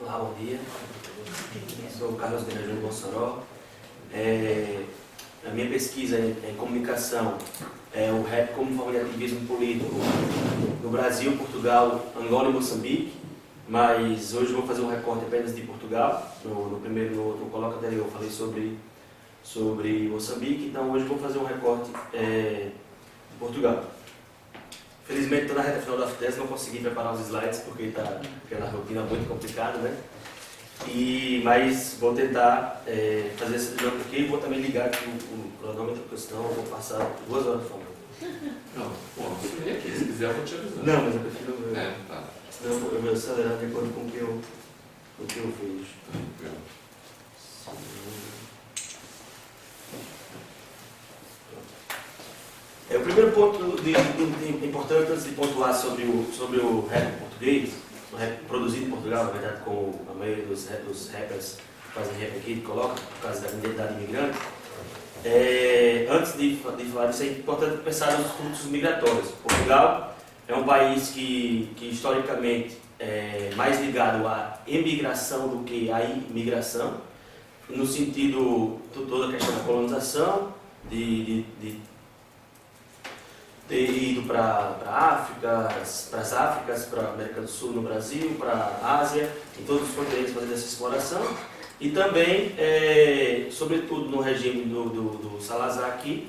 Olá, bom dia. Sou o Carlos Benjamin Mossoró. A minha pesquisa em comunicação é o rap como forma de ativismo político no Brasil, Portugal, Angola e Moçambique. Mas hoje vou fazer um recorte apenas de Portugal. No coloque anterior eu falei sobre Moçambique, então hoje vou fazer um recorte de Portugal. Felizmente, estou na reta final da tese, não consegui preparar os slides porque está aquela rotina muito complicada, né? Mas vou tentar fazer essa dinâmica aqui e vou também ligar aqui o cronômetro, porque senão eu vou passar 2 horas falando. Não, bom, se vem aqui, se quiser eu vou te avisar. Não, mas eu prefiro. Tá. Senão eu vou acelerar de acordo com o que eu vejo. O primeiro ponto importante antes de pontuar sobre o rap português, o rap produzido em Portugal, na verdade, com a maioria dos rappers que fazem rap aqui, colocam por causa da identidade imigrante. Antes de falar disso, é importante pensar nos fluxos migratórios. Portugal é um país que historicamente é mais ligado à emigração do que à imigração, no sentido de toda a questão da colonização, de ter ido para a África, para as Áfricas, para a América do Sul no Brasil, para a Ásia, em todos os continentes fazendo essa exploração. E também, sobretudo no regime do Salazar aqui,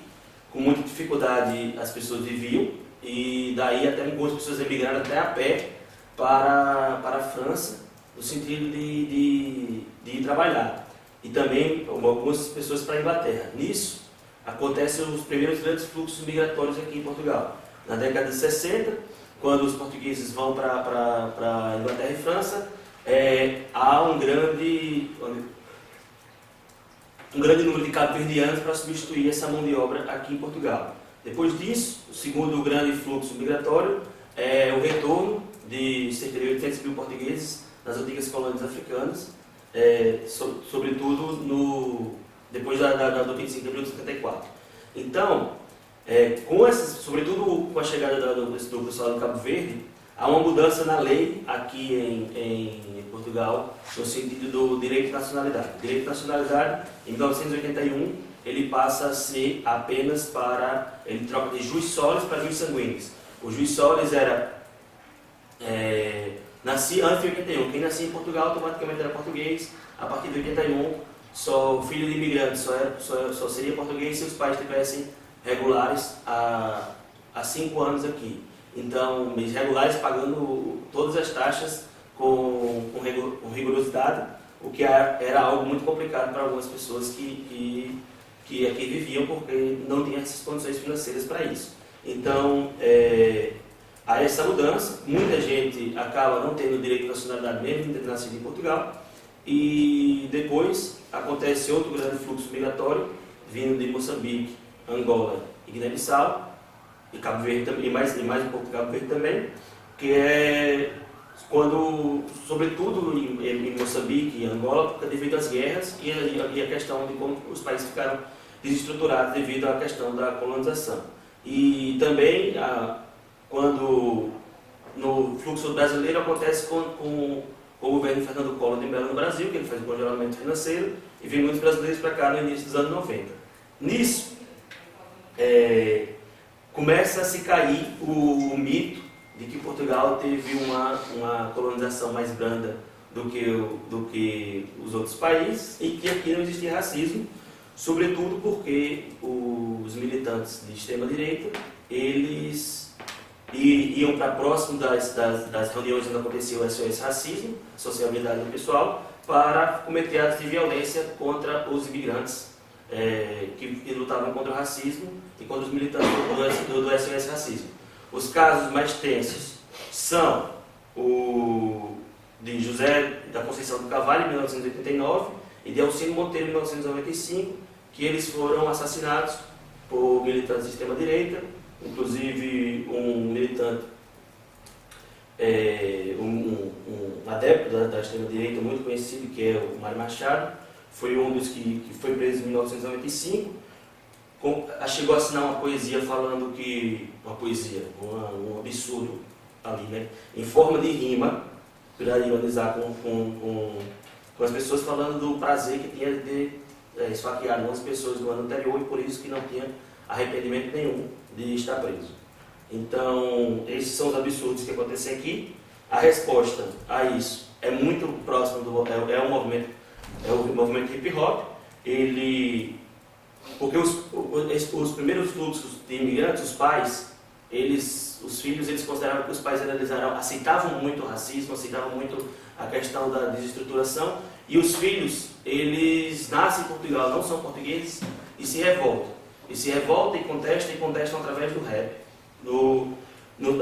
com muita dificuldade as pessoas viviam, e daí até algumas pessoas emigraram até a pé para a França, no sentido de ir trabalhar. E também algumas pessoas para a Inglaterra. Nisso, acontecem os primeiros grandes fluxos migratórios aqui em Portugal. Na década de 60, quando os portugueses vão para Inglaterra e França, há um grande número de cabo-verdianos para substituir essa mão de obra aqui em Portugal. Depois disso, o segundo grande fluxo migratório é o retorno de cerca de 800 mil portugueses nas antigas colônias africanas, sobretudo depois do 25 de abril de 74. Então, sobretudo com a chegada do pessoal do Cabo Verde, há uma mudança na lei aqui em Portugal, no sentido do direito de nacionalidade. O direito de nacionalidade, em 1981, ele passa a ser apenas ele troca de juiz solis para juiz sanguíneos. O juiz solis nascia antes de 81. Quem nascia em Portugal automaticamente era português. A partir de 81, só o filho de imigrante só seria português se os pais estivessem regulares há 5 anos aqui. Então, regulares pagando todas as taxas com rigorosidade, o que era algo muito complicado para algumas pessoas que aqui viviam, porque não tinham essas condições financeiras para isso. Então, há essa mudança, muita gente acaba não tendo direito de nacionalidade mesmo, tendo nascido em Portugal, e depois acontece outro grande fluxo migratório, vindo de Moçambique, Angola e Guiné-Bissau, e Cabo Verde também, e mais um pouco de Cabo Verde também, que é quando, sobretudo em Moçambique e Angola, devido às guerras e a questão de como os países ficaram desestruturados devido à questão da colonização. E também, quando no fluxo brasileiro acontece com o governo Fernando Collor de Mello no Brasil, que ele faz um congelamento financeiro, e vem muitos brasileiros para cá no início dos anos 90. Nisso, começa a se cair o mito de que Portugal teve uma colonização mais branda do que os outros países, e que aqui não existia racismo, sobretudo porque os militantes de extrema-direita, eles iam para próximo das reuniões onde acontecia o SOS Racismo, Sociabilidade do Pessoal, para cometer atos de violência contra os imigrantes que lutavam contra o racismo e contra os militantes do SOS Racismo. Os casos mais tensos são o de José da Conceição do Carvalho, em 1989, e de Alcino Monteiro, em 1995, que eles foram assassinados por militantes de extrema-direita, inclusive um militante, um adepto da extrema-direita muito conhecido, que é o Mário Machado, foi um dos que foi preso em 1995, chegou a assinar uma poesia falando que, um absurdo ali, né? Em forma de rima, para ironizar com as pessoas, falando do prazer que tinha de esfaquear 11 pessoas no ano anterior e por isso que não tinha arrependimento nenhum de estar preso. Então, esses são os absurdos que acontecem aqui. A resposta a isso é muito próximo do o movimento hip hop. Porque os primeiros fluxos de imigrantes, os pais, os filhos, eles consideravam que os pais aceitavam muito o racismo, aceitavam muito a questão da desestruturação, e os filhos, eles nascem em Portugal, não são portugueses, e se revoltam. E contestam através do rap,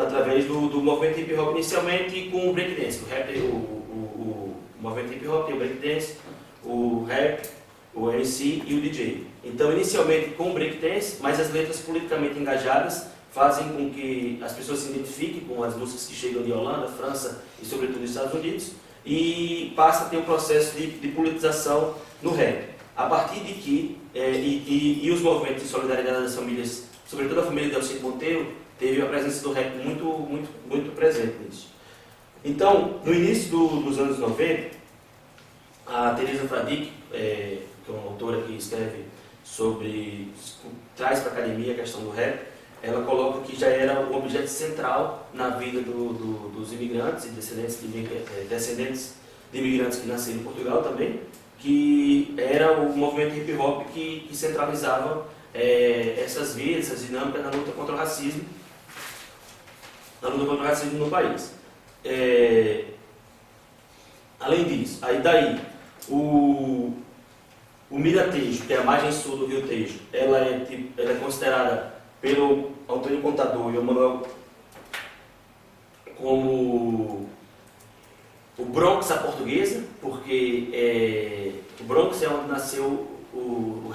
através do movimento hip hop, inicialmente com o breakdance. O movimento hip hop tem o breakdance, o rap, o MC e o DJ. Então, inicialmente com o breakdance, mas as letras politicamente engajadas fazem com que as pessoas se identifiquem com as músicas que chegam de Holanda, França e sobretudo dos Estados Unidos, e passa a ter um processo de politização no rap. A partir de que, e os movimentos de solidariedade das famílias, sobretudo a família de Alcide Monteiro, teve a presença do rap muito presente nisso. Então, no início dos anos 90, a Teresa Fradique, que é uma autora que escreve traz para a academia a questão do rap, ela coloca que já era um objeto central na vida dos imigrantes e descendentes de imigrantes que nasceram em Portugal também, que era o movimento hip hop que centralizava essas vias, essas dinâmicas na luta contra o racismo, no país. Além disso, o Miratejo, que é a margem sul do Rio Tejo, ela é considerada pelo Antônio Contador e o Manuel como o Bronx à portuguesa, porque o Bronx é onde nasceu o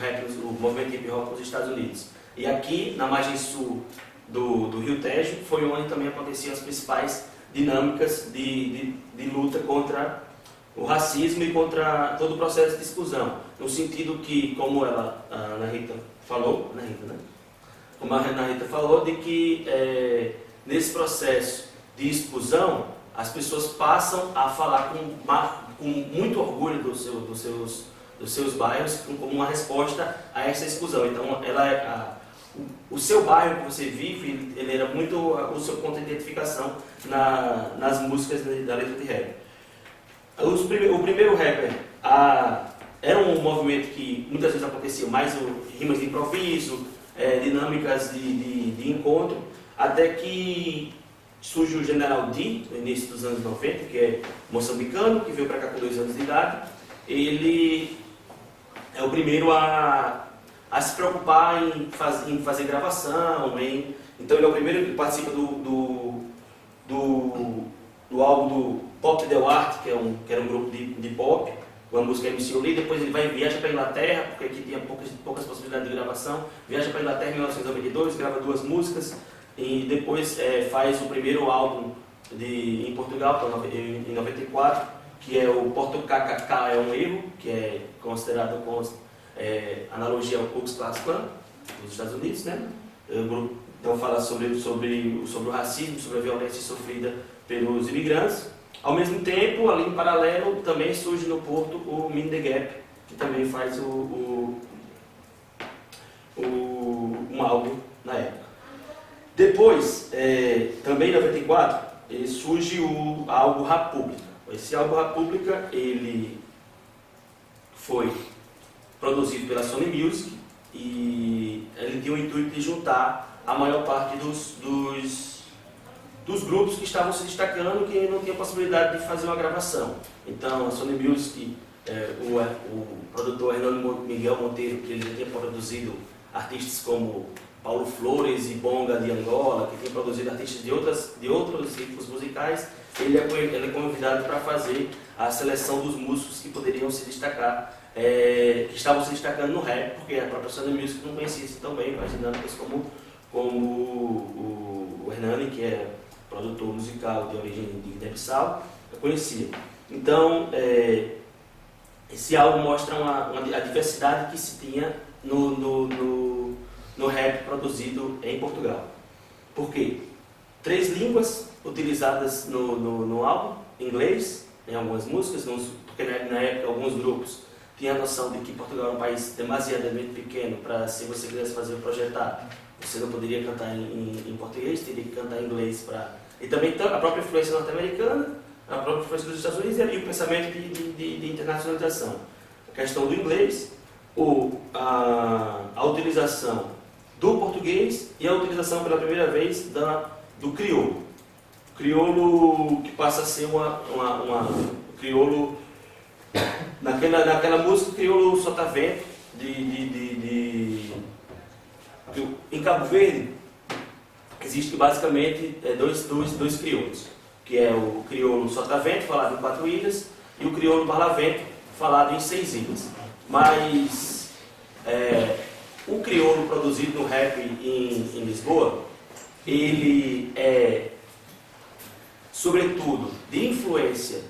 movimento hip hop nos Estados Unidos. E aqui, na margem sul do Rio Tejo, foi onde também aconteciam as principais dinâmicas de luta contra o racismo e contra todo o processo de exclusão. No sentido que, como a Ana Rita falou, como a Ana Rita falou, de que nesse processo de exclusão, as pessoas passam a falar com muito orgulho dos seus bairros como uma resposta a essa exclusão. Então, o seu bairro que você vive, ele era muito o seu ponto de identificação nas músicas da letra de rap. O primeiro rapper era um movimento que muitas vezes acontecia mais rimas de improviso, dinâmicas de encontro, até que surge o General D, no início dos anos 90, que é moçambicano, que veio para cá com 2 anos de idade. Ele é o primeiro a se preocupar em fazer gravação, então ele é o primeiro que participa do álbum do Pop Del Arte, que era um grupo de pop, com a música MC Oli. Depois ele viaja para a Inglaterra, porque aqui tinha poucas possibilidades de gravação, viaja para a Inglaterra em 1992, grava 2 músicas, e depois faz o primeiro álbum em Portugal, em 94, que é o Porto KKK é um erro, que é considerado analogia ao Ku Klux Klan dos Estados Unidos, né? Então fala sobre o racismo, sobre a violência sofrida pelos imigrantes. Ao mesmo tempo, ali em paralelo, também surge no Porto o Mind the Gap, que também faz um álbum na época. Depois, também em 94, surge o álbum República. Esse álbum República, ele foi produzido pela Sony Music e ele tinha o intuito de juntar a maior parte dos grupos que estavam se destacando, que não tinha possibilidade de fazer uma gravação. Então a Sony Music, o produtor Hernando Miguel Monteiro, que ele já tinha produzido artistas como Paulo Flores e Bonga de Angola, que tinha produzido artistas de outros ritmos musicais, ele é convidado para fazer a seleção dos músicos que poderiam se destacar, que estavam se destacando no rap, porque a própria Sony Music não conhecia tão bem as dinâmicas como o Hernani, que é produtor musical de origem de Guiné-Bissau, eu conhecia. Então, esse álbum mostra a diversidade que se tinha no rap produzido em Portugal. Por quê? 3 línguas utilizadas no álbum, inglês, em algumas músicas, porque na época alguns grupos tinham a noção de que Portugal era um país demasiadamente pequeno para, se você quisesse fazer projetar, você não poderia cantar em português, teria que cantar em inglês. E também a própria influência norte-americana, a própria influência dos Estados Unidos e o pensamento de internacionalização. A questão do inglês, a utilização do português e a utilização pela primeira vez do crioulo. O crioulo que passa a ser o crioulo, naquela música, o crioulo sotavento, em Cabo Verde existe basicamente dois crioulos, que é o crioulo sotavento, falado em 4 ilhas, e o crioulo barlavento, falado em 6 ilhas. Mas o crioulo produzido no rap em Lisboa, ele é sobretudo de influência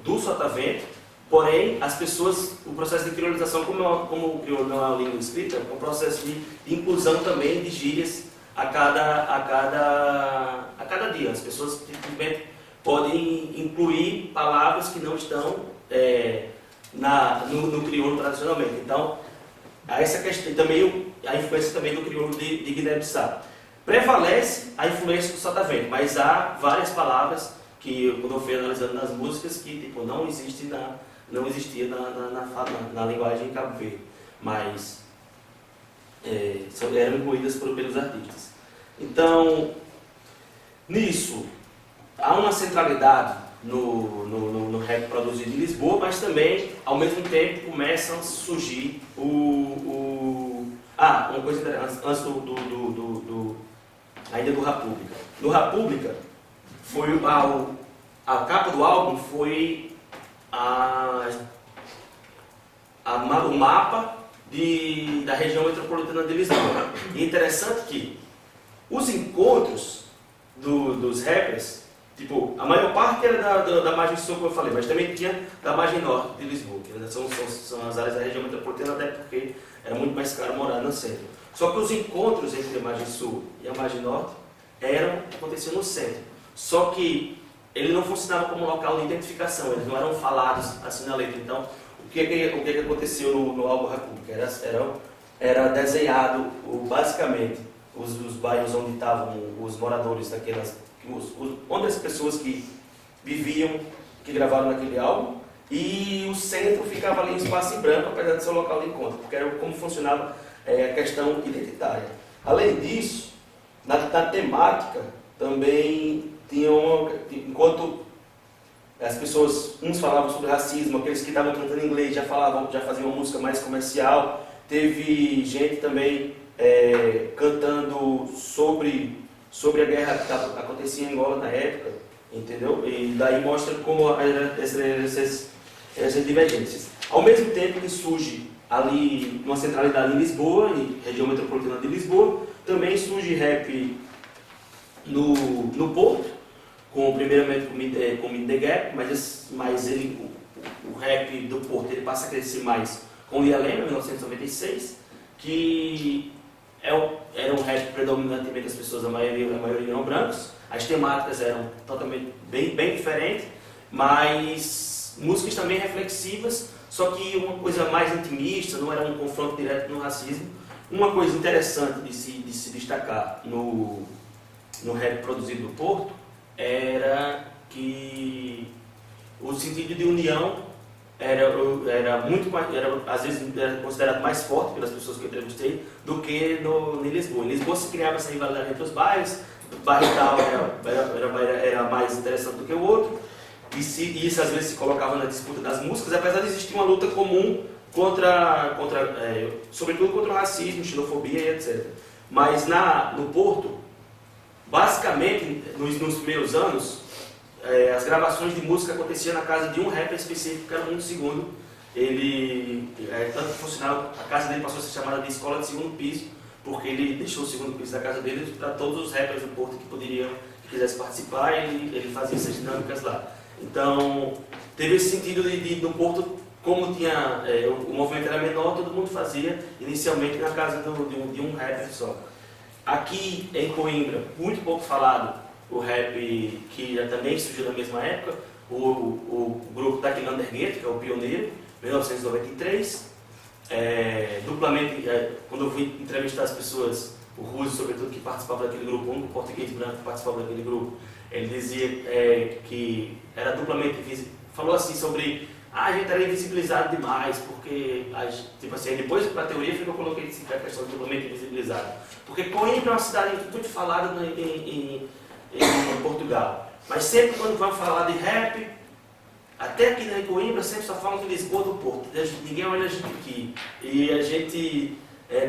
do sotavento, porém as pessoas, o processo de criolização, como o crioulo não é uma língua escrita, é um processo de inclusão também de gírias a cada dia. As pessoas simplesmente podem incluir palavras que não estão no crioulo tradicionalmente. Então, há essa questão, também a influência também do crioulo de Guiné-Bissau. Prevalece a influência do sotavento, mas há várias palavras que, quando eu fui analisando nas músicas, que não existia na linguagem em Cabo Verde, mas eram incluídas pelos artistas. Então, nisso, há uma centralidade no rap produzido em Lisboa, mas também, ao mesmo tempo, começam a surgir uma coisa interessante, antes ainda do República. No República, foi a capa do álbum foi o mapa da região metropolitana de Lisboa. E é interessante que os encontros dos rappers, a maior parte era da margem sul, como eu falei, mas também tinha da margem norte de Lisboa, que são as áreas da região metropolitana, até porque era muito mais caro morar no centro. Só que os encontros entre a margem sul e a margem norte aconteciam no centro. Só que ele não funcionava como local de identificação, eles não eram falados assim na letra. Então, o que aconteceu no álbum República? Era desenhado, basicamente, os bairros onde estavam os moradores onde as pessoas que viviam, que gravaram naquele álbum, e o centro ficava ali em espaço em branco, apesar de ser o local de encontro, porque era como funcionava a questão identitária. Além disso, na temática, também enquanto as pessoas, uns falavam sobre racismo, aqueles que estavam cantando inglês já faziam uma música mais comercial, teve gente também cantando sobre a guerra que acontecia em Angola na época, entendeu? E daí mostra como essas divergências. Ao mesmo tempo que surge ali uma centralidade em Lisboa, em região metropolitana de Lisboa, também surge rap no Porto, primeiramente com Mid The Gap, mas o rap do Porto ele passa a crescer mais com Lia Lema, em 1996, que era um rap predominantemente das pessoas, a maioria eram brancos, as temáticas eram totalmente bem diferentes, mas músicas também reflexivas, só que uma coisa mais intimista, não era um confronto direto no racismo. Uma coisa interessante de se destacar no rap produzido no Porto era que o sentido de união às vezes era considerado mais forte pelas pessoas que eu entrevistei do que em Lisboa. Em Lisboa se criava essa rivalidade entre os bairros, o bairro tal era mais interessante do que o outro, e isso às vezes se colocava na disputa das músicas, apesar de existir uma luta comum sobretudo contra o racismo, xenofobia e etc. Mas no Porto, basicamente, nos primeiros anos, as gravações de música aconteciam na casa de um rapper específico, que era o Mundo Segundo. Tanto que funcionava, a casa dele passou a ser chamada de Escola de Segundo Piso, porque ele deixou o segundo piso da casa dele para todos os rappers do Porto que quisessem participar, ele fazia essas dinâmicas lá. Então, teve esse sentido no Porto, como tinha, o movimento era menor, todo mundo fazia inicialmente na casa de um rapper só. Aqui em Coimbra, muito pouco falado, o rap que já também surgiu na mesma época, o grupo Taquilander Gueto, que é o pioneiro, 1993. Duplamente, quando eu fui entrevistar as pessoas, o Russo, sobretudo, que participava daquele grupo, um português branco que participava daquele grupo, ele dizia que era duplamente, falou assim sobre, a gente era invisibilizado demais, porque, tipo assim, depois para a teoria foi que eu coloquei a questão de duplamente invisibilizado. Porque Coimbra é uma cidade muito falada em Portugal, mas sempre quando vamos falar de rap, até aqui em Coimbra sempre só falam de Lisboa do Porto, ninguém olha a gente aqui. E a gente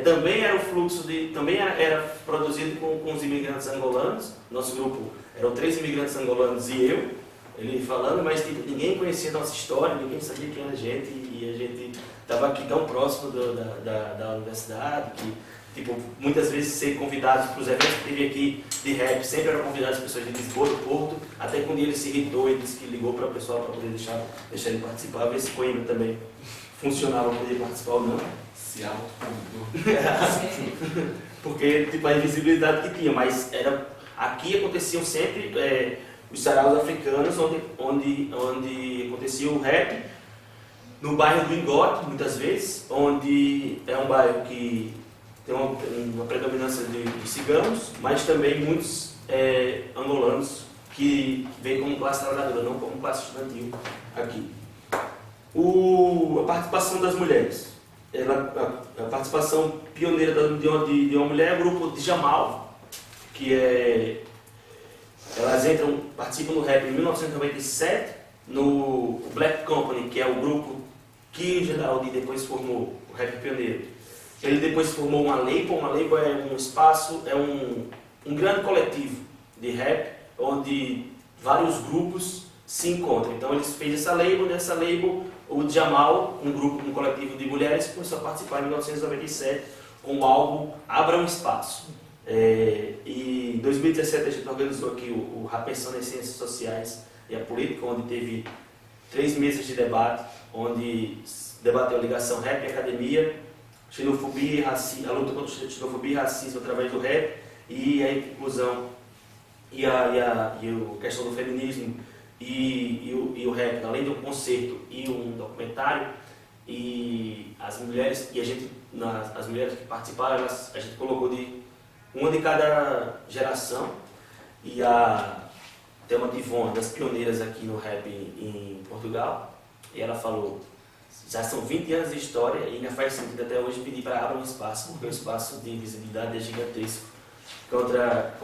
também era o fluxo também era produzido com os imigrantes angolanos. Nosso grupo eram 3 imigrantes angolanos e eu, ele falando, mas tipo, ninguém conhecia a nossa história, ninguém sabia quem era a gente, e a gente estava aqui tão próximo da universidade que, tipo, muitas vezes ser convidados para os eventos que teve aqui de rap, sempre eram convidados pessoas de Lisboa, do Porto, até que um dia ele se irritou e disse que ligou para o pessoal para poder deixar ele participar, ver se Coimbra também funcionava para poder participar ou não. Se autoconvidou. Porque tipo, a invisibilidade que tinha, mas aqui aconteciam sempre os saraus africanos, onde acontecia o rap, no bairro do Ingote, muitas vezes, onde é um bairro que tem uma predominância de ciganos, mas também muitos angolanos que vêm como classe trabalhadora, não como classe estudantil aqui. A participação das mulheres. A participação pioneira de uma mulher é o grupo de Jamal, que elas participam do rap em 1997, no Black Company, que é o grupo que o Geraldi depois formou, o rap pioneiro. Ele depois formou uma label é um espaço, é um grande coletivo de rap, onde vários grupos se encontram. Então eles fez essa label, nessa label o Jamal, um coletivo de mulheres, começou a participar em 1997 com o álbum Abra um Espaço. E em 2017 a gente organizou aqui o Rap Pensando em Ciências Sociais e a Política, onde teve 3 mesas de debate, onde debateu a ligação rap e academia, xenofobia e racismo, a luta contra a xenofobia e racismo através do rap, e a inclusão e a questão do feminismo e o rap, além de um concerto e um documentário. E as mulheres que participaram, a gente colocou uma de cada geração, e tem uma Divona, das pioneiras aqui no rap em Portugal, e ela falou: já são 20 anos de história e ainda faz sentido até hoje pedir para abrir um espaço, porque o espaço de invisibilidade é gigantesco contra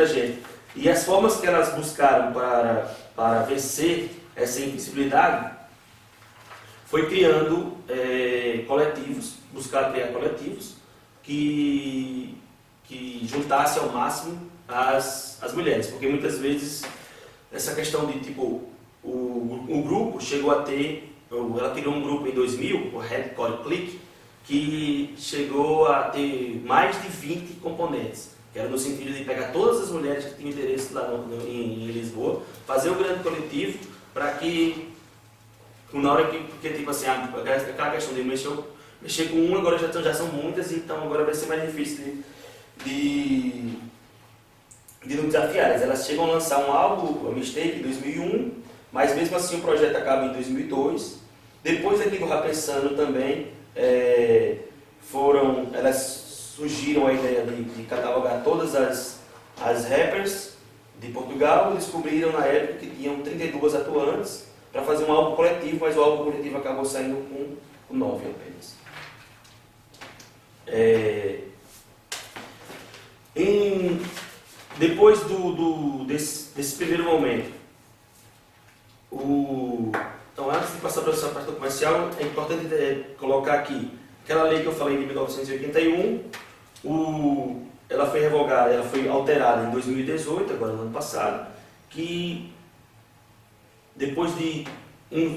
a gente. E as formas que elas buscaram para vencer essa invisibilidade foi criando coletivos, buscar criar coletivos que juntassem ao máximo as mulheres, porque muitas vezes essa questão de tipo, o grupo chegou a ter, ela criou um grupo em 2000, o Hardcore Click, que chegou a ter mais de 20 componentes, que era no sentido de pegar todas as mulheres que tinham interesse lá em Lisboa, fazer um grande coletivo, para que, na hora porque tipo assim, aquela questão de mexer com uma, agora já são muitas, então agora vai ser mais difícil de não desafiar. Elas chegam a lançar um álbum, a Mistake, em 2001, mas mesmo assim o projeto acaba em 2002. Depois aqui do Rap Pensando também, elas surgiram a ideia de catalogar todas as rappers de Portugal, e descobriram na época que tinham 32 atuantes para fazer um álbum coletivo, mas o álbum coletivo acabou saindo com 9 apenas. Depois desse primeiro momento, então antes de passar para essa parte comercial, é importante colocar aqui aquela lei que eu falei de 1981, ela foi revogada, ela foi alterada em 2018, agora no ano passado, que depois de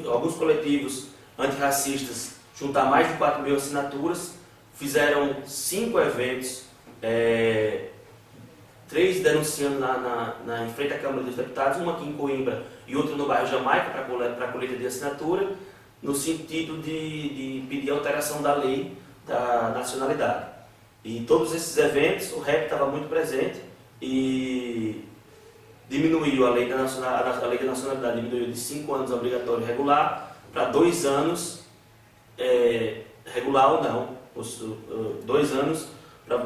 alguns coletivos antirracistas juntar mais de 4.000 assinaturas, fizeram 5 eventos, 3 denunciando em frente à Câmara dos Deputados, uma aqui em Coimbra e outra no bairro Jamaica para a colheita de assinatura, no sentido de pedir alteração da lei da nacionalidade. E em todos esses eventos o rap estava muito presente, e diminuiu a lei da nacionalidade, diminuiu de 5 anos obrigatório regular para 2 anos, regular ou não, 2 anos para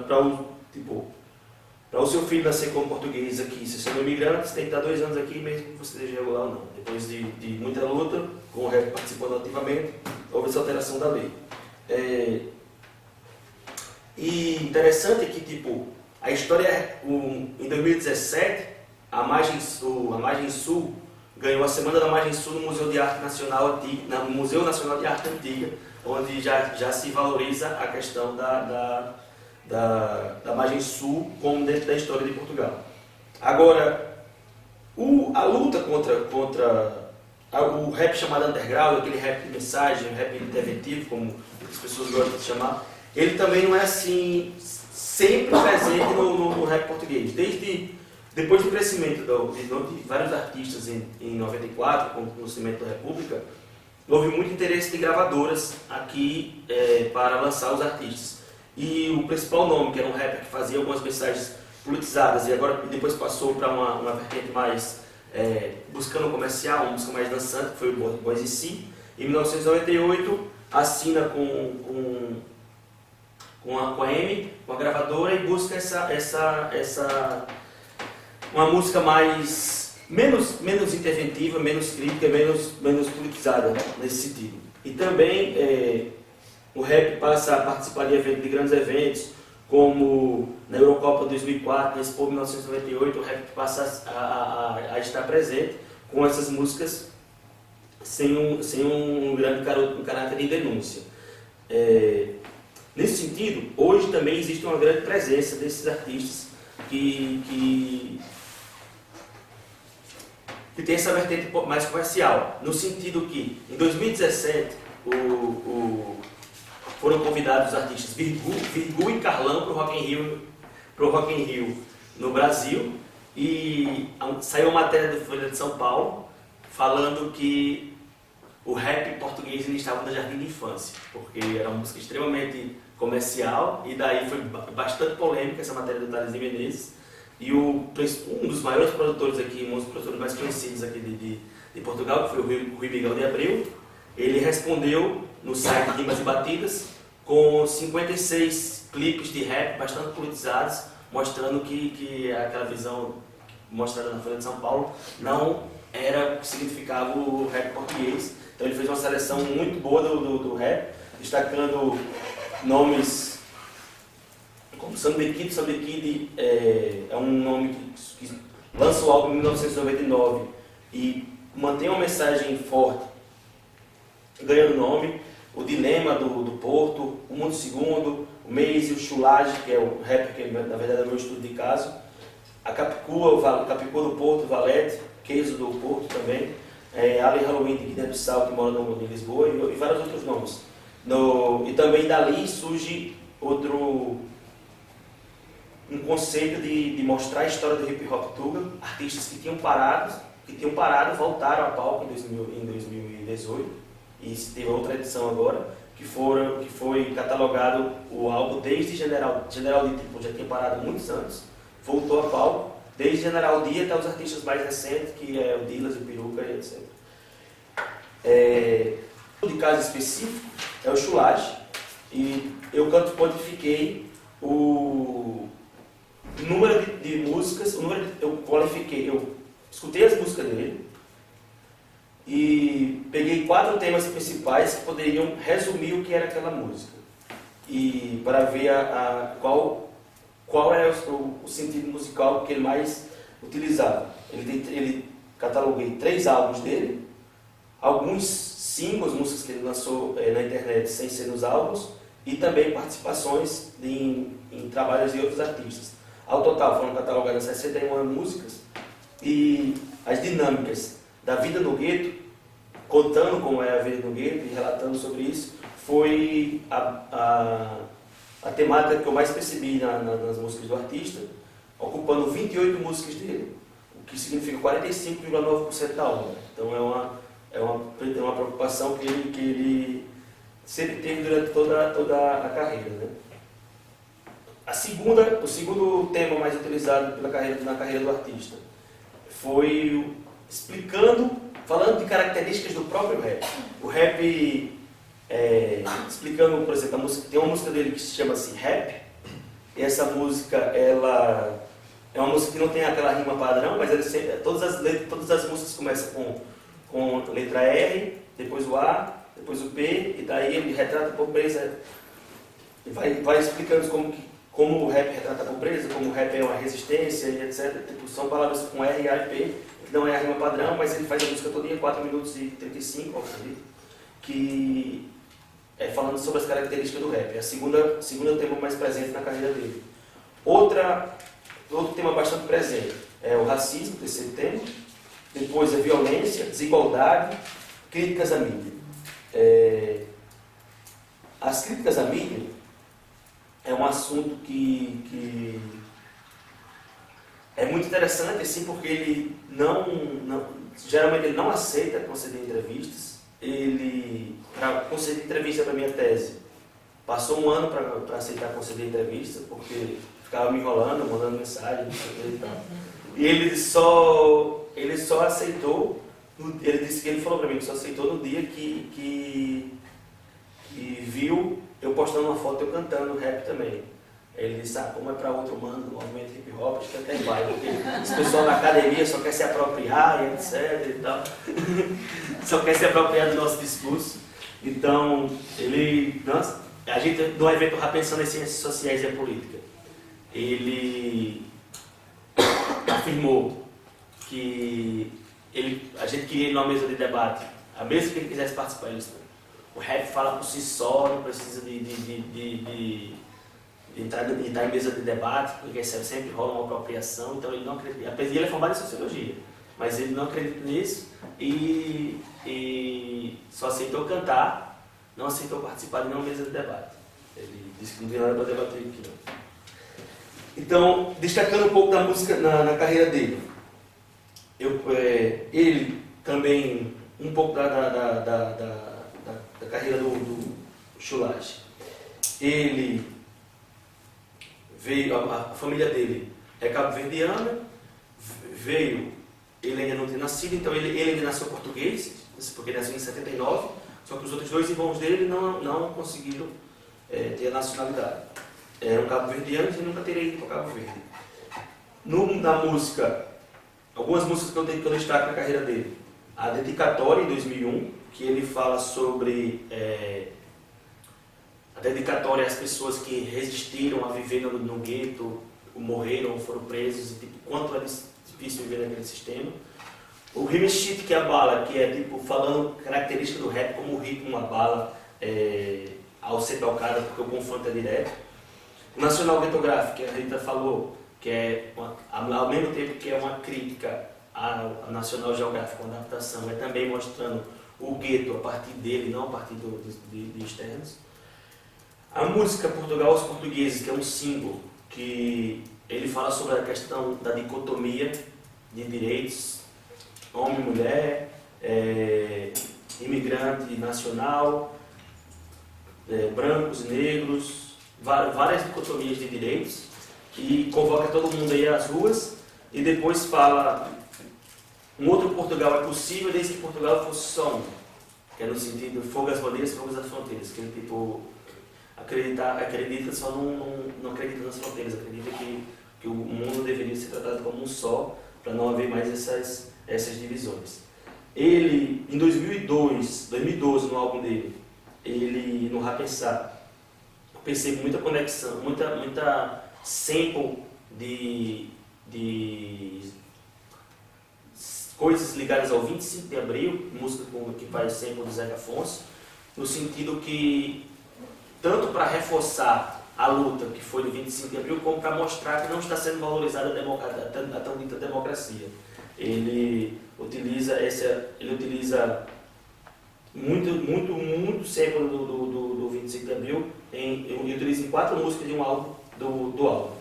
o seu filho nascer como português aqui, se você é um imigrante, você tem que estar 2 anos aqui mesmo que você seja regular ou não. Depois de muita luta, com o REP participando ativamente, houve essa alteração da lei. E interessante é que a história, em 2017, a Margem Sul ganhou a Semana da Margem Sul no Museu de Arte Nacional Antiga, no Museu Nacional de Arte Antiga, onde já se valoriza a questão da Margem Sul como dentro da história de Portugal. Agora, a luta contra o rap chamado underground, aquele rap de mensagem, o rap interventivo, como as pessoas gostam de chamar, ele também não é assim sempre presente no rap português. Depois do crescimento de vários artistas em 94, com o nascimento da República, houve muito interesse de gravadoras aqui para lançar os artistas. E o principal nome, que era um rapper que fazia algumas mensagens politizadas, e depois passou para uma vertente mais buscando comercial, uma música mais dançante, que foi o Boys C. Em 1998, assina com a EMI, com a gravadora, e busca uma música menos interventiva, menos crítica, menos politizada, né, nesse sentido. E também o rap passa a participar de grandes eventos, como na Eurocopa 2004, na Expo 1998, o rap passa a estar presente com essas músicas sem um grande caráter de denúncia. Nesse sentido, hoje também existe uma grande presença desses artistas que tem essa vertente mais comercial, no sentido que, em 2017, foram convidados os artistas Virgu e Carlão para o Rock in Rio no Brasil, e saiu uma matéria do Folha de São Paulo falando que o rap português ele estava no jardim de infância, porque era uma música extremamente comercial, e daí foi bastante polêmica essa matéria do Thales de Menezes, e um dos maiores produtores aqui, um dos produtores mais conhecidos aqui de Portugal, que foi o Rui Miguel de Abreu, ele respondeu no site Rimas e Batidas com 56 clipes de rap bastante politizados, mostrando que aquela visão mostrada na Folha de São Paulo não era o que significava o rap português. Então ele fez uma seleção muito boa do rap, destacando nomes como Sambe Kid. Sambe Kid é um nome que lança o álbum em 1999 e mantém uma mensagem forte, ganhando nome. O Dilema do Porto, o Mundo Segundo, o Maze, o Chulage, que é o rapper que na verdade é o meu estudo de caso, a Capicua, do Porto, o Valete, Queijo do Porto também, Ali Halloween de Guiné-Bissau, que mora em Lisboa, e vários outros nomes. E também dali surge um conceito de mostrar a história do hip hop tuga, artistas que tinham parado, voltaram a palco em 2018, e teve outra edição agora, que foi catalogado o álbum desde General D, tipo, já tinha parado muitos anos, voltou a palco, desde General D até os artistas mais recentes, que é o Dilas, o Peruca e etc. De caso específico é o Chulage, e eu quantifiquei o número de músicas, eu escutei as músicas dele e peguei 4 temas principais que poderiam resumir o que era aquela música, e para ver qual era o sentido musical que ele mais utilizava. Ele cataloguei 3 álbuns dele, alguns singles, músicas que ele lançou na internet sem ser nos álbuns, e também participações em trabalhos de outros artistas. Ao total foram catalogadas 61 músicas, e as dinâmicas da vida no gueto, contando como é a vida no gueto e relatando sobre isso, foi a temática que eu mais percebi nas músicas do artista, ocupando 28 músicas dele, o que significa 45,9% da obra. Então é uma preocupação que ele sempre teve durante toda a carreira, né? O segundo tema mais utilizado na carreira do artista foi falando de características do próprio rap. O rap, explicando, por exemplo, tem uma música dele que se chama assim, Rap, e essa música, ela é uma música que não tem aquela rima padrão, mas todas as músicas começam com letra R, depois o A, depois o P, e daí ele retrata a pobreza, e vai explicando como o rap retrata a pobreza, como o rap é uma resistência, e etc. Tipo, são palavras com R, A e P, que não é a rima padrão, mas ele faz a música todinha, 4 minutos e 35, que é falando sobre as características do rap. É a segunda tema mais presente na carreira dele. Outro tema bastante presente é o racismo, terceiro tema. Depois a violência, desigualdade, críticas à mídia. As críticas à mídia é um assunto que é muito interessante, assim, porque ele geralmente ele não aceita conceder entrevistas. Para conceder entrevista para minha tese, passou um ano para aceitar conceder entrevista, porque ficava me enrolando, mandando mensagem, não sei o que e tal. E ele só aceitou, ele falou para mim que só aceitou no dia que viu eu postando uma foto eu cantando rap também. Ele disse, como é para outro mano do movimento hip hop, acho que até vai, porque esse pessoal na academia só quer se apropriar e etc e tal. Só quer se apropriar do nosso discurso. Então, a gente, no evento Rap Pensando em Ciências Sociais e a Política, ele afirmou que a gente queria ir numa mesa de debate, a mesa que ele quisesse participar. Ele disse, o rap fala por si só, não precisa de entrar em mesa de debate, porque sempre rola uma apropriação, então ele não acredita. Apesar de ele é formado em sociologia, mas ele não acredita nisso e só aceitou cantar, não aceitou participar de nenhuma mesa de debate. Ele disse que não tem nada para debater aqui, não. Então, destacando um pouco da música na carreira dele, ele também, um pouco da carreira do Chulage. Ele veio, a família dele é cabo-verdiana, ele ainda não tinha nascido, então ele ainda nasceu português, porque ele nasceu em 79, só que os outros dois irmãos dele não conseguiram ter a nacionalidade. Eram cabo-verdianos e nunca teriam ido para Cabo Verde. Na música, algumas músicas que eu destaco na carreira dele, a Dedicatória, em 2001, que ele fala sobre a dedicatória às pessoas que resistiram a viver no gueto, morreram ou foram presos, e quanto é difícil viver naquele sistema. O Rime Shit, que é a bala, que é falando característica do rap, como o ritmo abala ao ser tocada, porque o confronto é direto. O National Ghetographic, que a Rita falou, que é, ao mesmo tempo que é uma crítica à National Geographic, uma adaptação, é também mostrando o gueto a partir dele, não a partir de externos. A música Portugal aos Portugueses, que é um símbolo, que ele fala sobre a questão da dicotomia de direitos, homem e mulher, imigrante nacional, brancos e negros, várias dicotomias de direitos, que convoca todo mundo aí às ruas, e depois fala um outro Portugal é possível desde que Portugal fosse só um, que é no sentido fogo às bandeiras, fogo às fronteiras, que ele acredita só não acredita nas fronteiras, acredita que o mundo deveria ser tratado como um só, para não haver mais essas divisões. Ele, em 2012, no álbum dele, ele, no Rapensar, eu percebo muita conexão, muita sample de coisas ligadas ao 25 de abril, música que faz sample do Zeca Afonso, no sentido que, tanto para reforçar a luta que foi do 25 de abril, como para mostrar que não está sendo valorizada a tão dita democracia. Ele utiliza muito sample do 25 de abril, e utiliza em 4 músicas de um álbum do álbum.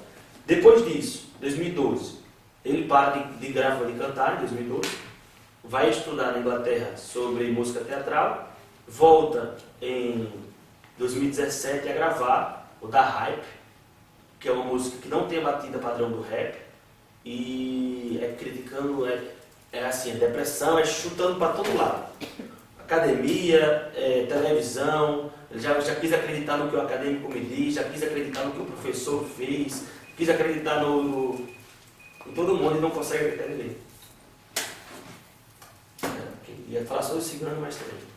Depois disso, 2012, ele para de gravar, de cantar, em 2012, vai estudar na Inglaterra sobre música teatral, volta em 2017 a gravar o Da Hype, que é uma música que não tem a batida padrão do rap, e é criticando, assim, a depressão, é chutando para todo lado. Academia, televisão, ele já quis acreditar no que o acadêmico me diz, já quis acreditar no que o professor fez, quis acreditar em todo mundo e não consegue acreditar em ninguém. Ia falar só o segundo, mas também.